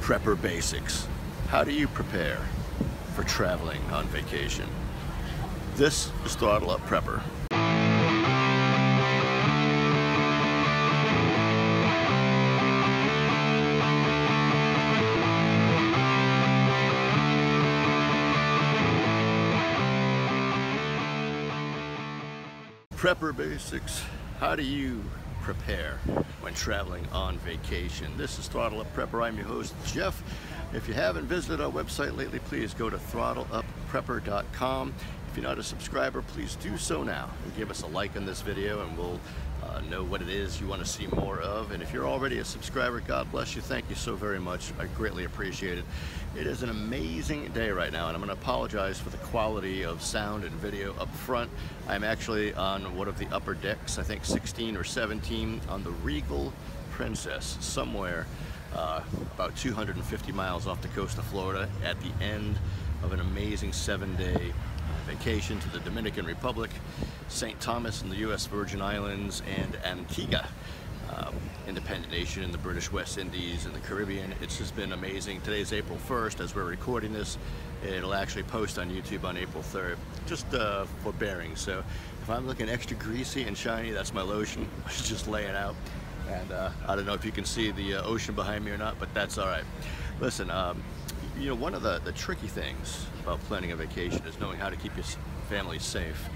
Prepper basics. How do you prepare for traveling on vacation? This is Throttle Up Prepper. Prepper basics. How do you prepare when traveling on vacation? This is Throttle Up Prepper. I'm your host, Jeff. If you haven't visited our website lately, please go to throttleupprepper.com. If you're not a subscriber, please do so now and give us a like on this video, and we'll know what it is you want to see more of. And if you're already a subscriber, God bless you. Thank you so very much. I greatly appreciate it. It is an amazing day right now, and I'm going to apologize for the quality of sound and video up front. I'm actually on one of the upper decks, I think 16 or 17, on the Regal Princess, somewhere about 250 miles off the coast of Florida, at the end of an amazing 7-day vacation to the Dominican Republic, St. Thomas in the U.S. Virgin Islands, and Antigua, independent nation in the British West Indies and the Caribbean. It's just been amazing. Today's April 1st as we're recording this. It'll actually post on YouTube on April 3rd, just for bearings. So if I'm looking extra greasy and shiny, that's my lotion. It's just laying out. And I don't know if you can see the ocean behind me or not, but that's all right. Listen, you know, one of the tricky things about planning a vacation is knowing how to keep your family safe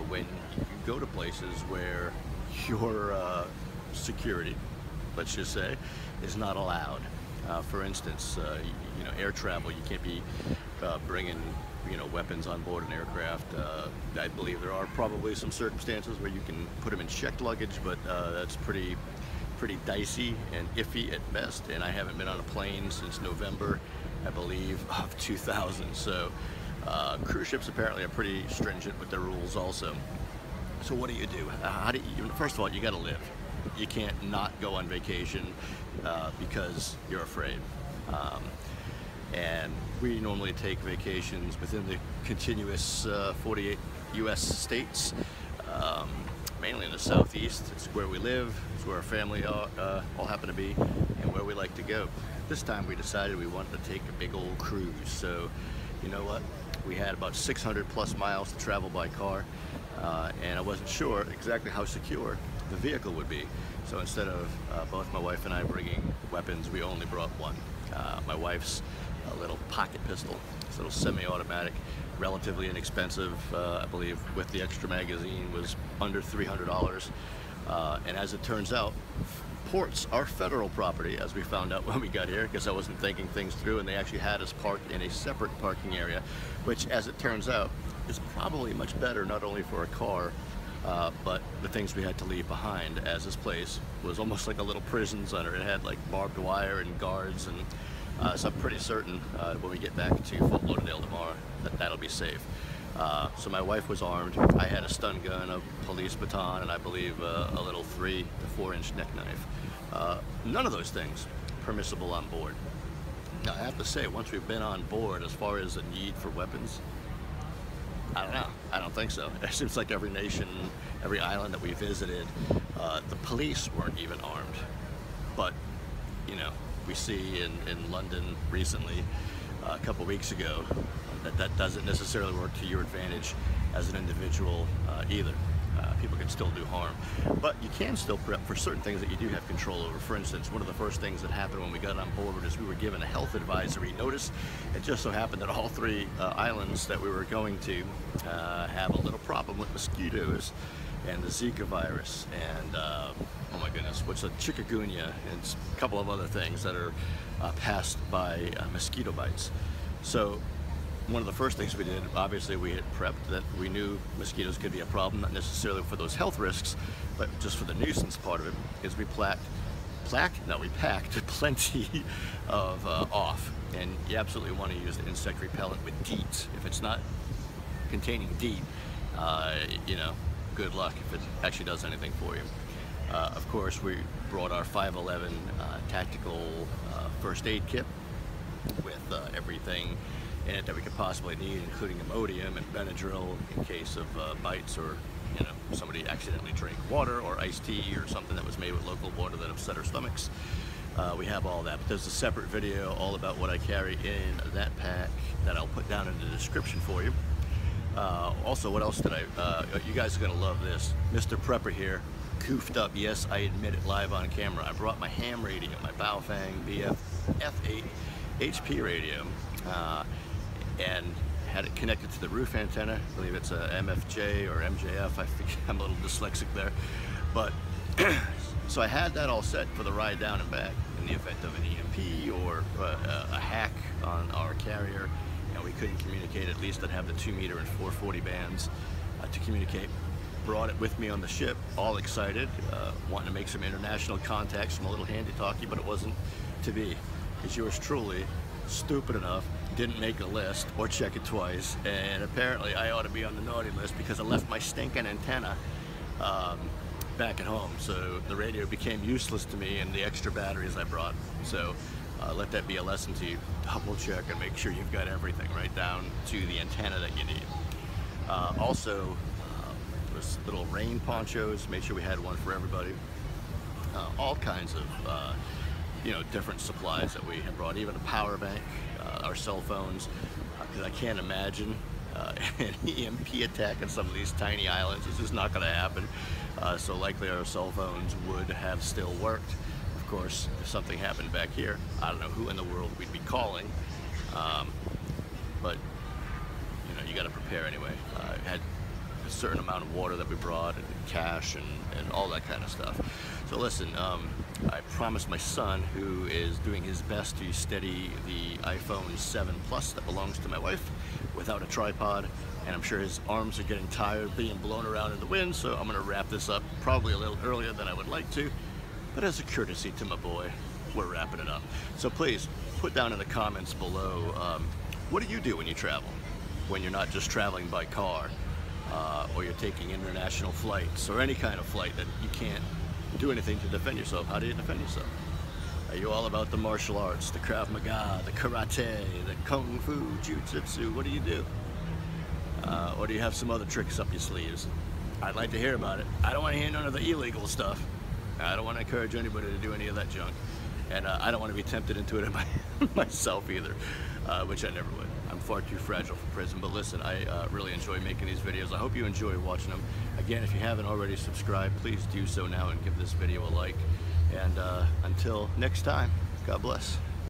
when you go to places where your security, let's just say, is not allowed. For instance, you know, air travel, you can't be bringing, you know, weapons on board an aircraft. I believe there are probably some circumstances where you can put them in checked luggage, but that's pretty dicey and iffy at best. And I haven't been on a plane since November, I believe, of 2000. So cruise ships apparently are pretty stringent with their rules also. So what do you do? How do you, first of all, you got to live. You can't not go on vacation because you're afraid. And we normally take vacations within the continuous 48 U.S. states, mainly in the southeast. It's where we live, it's where our family all happen to be, and where we like to go. This time we decided we wanted to take a big old cruise. So you know what? We had about 600 plus miles to travel by car, and I wasn't sure exactly how secure the vehicle would be. So instead of both my wife and I bringing weapons, we only brought one. My wife's a little pocket pistol, this little semi-automatic, relatively inexpensive. I believe with the extra magazine was under $300. And as it turns out, ports are federal property, as we found out when we got here, because I wasn't thinking things through, and they actually had us parked in a separate parking area, which, as it turns out, is probably much better, not only for a car, but the things we had to leave behind, as this place was almost like a little prison center. It had like barbed wire and guards, and so I'm pretty certain when we get back to Fort Lauderdale tomorrow that that'll be safe. So my wife was armed. I had a stun gun, a police baton, and I believe a little 3 to 4 inch neck knife. None of those things permissible on board. Now I have to say, once we've been on board, as far as the need for weapons, I don't know. I don't think so. It seems like every nation, every island that we visited, the police weren't even armed. But, you know, we see in London recently, a couple weeks ago, that doesn't necessarily work to your advantage as an individual either. People can still do harm, but you can still prep for certain things that you do have control over. For instance, one of the first things that happened when we got on board is we were given a health advisory notice. It just so happened that all 3 islands that we were going to have a little problem with mosquitoes and the Zika virus, and oh my goodness, what's a chikungunya, and a couple of other things that are passed by mosquito bites. So one of the first things we did, obviously we had prepped that we knew mosquitoes could be a problem, not necessarily for those health risks, but just for the nuisance part of it, is we packed plenty of off. And you absolutely want to use the insect repellent with DEET. If it's not containing DEET, you know, good luck if it actually does anything for you. Of course, we brought our 511 tactical first aid kit with everything in it that we could possibly need, including Imodium and Benadryl in case of bites, or, you know, somebody accidentally drank water or iced tea or something that was made with local water that upset our stomachs. we have all that. But there's a separate video all about what I carry in that pack that I'll put down in the description for you. Also, what else did you guys are gonna love this. Mr. Prepper here, goofed up, yes, I admit it, live on camera. I brought my ham radio, my Baofeng BF F8 HP radio, and had it connected to the roof antenna. I believe it's a MFJ or MJF, I think I'm a little dyslexic there. But, so I had that all set for the ride down and back in the event of an EMP or a hack on our carrier, and we couldn't communicate. At least I'd have the 2 meter and 440 bands to communicate. Brought it with me on the ship, all excited, wanting to make some international contacts from a little handy talkie, but it wasn't to be. Because yours truly, stupid enough, didn't make a list or check it twice, and apparently I ought to be on the naughty list because I left my stinking antenna back at home. So the radio became useless to me and the extra batteries I brought. So let that be a lesson to you. Double check and make sure you've got everything right down to the antenna that you need. Also, was little rain ponchos, made sure we had one for everybody. All kinds of you know, different supplies that we had brought, even a power bank, our cell phones, because I can't imagine an EMP attack on some of these tiny islands. It's just not going to happen. So likely our cell phones would have still worked. Of course, if something happened back here, I don't know who in the world we'd be calling, but you know, you got to prepare anyway. Had a certain amount of water that we brought, and cash, and all that kind of stuff. So listen, I promised my son, who is doing his best to steady the iPhone 7 Plus that belongs to my wife without a tripod, and I'm sure his arms are getting tired being blown around in the wind, so I'm going to wrap this up probably a little earlier than I would like to, but as a courtesy to my boy, we're wrapping it up. So please, put down in the comments below, what do you do when you travel? When you're not just traveling by car, or you're taking international flights, or any kind of flight that you can't do anything to defend yourself. How do you defend yourself? Are you all about the martial arts, the Krav Maga, the karate, the kung fu, jiu-jitsu? What do you do? Or do you have some other tricks up your sleeves? I'd like to hear about it. I don't want to hear none of the illegal stuff. I don't want to encourage anybody to do any of that junk. And I don't want to be tempted into it myself either, which I never would. I'm far too fragile for prison. But listen, I really enjoy making these videos. I hope you enjoy watching them. Again, if you haven't already subscribed, please do so now and give this video a like. And until next time, God bless.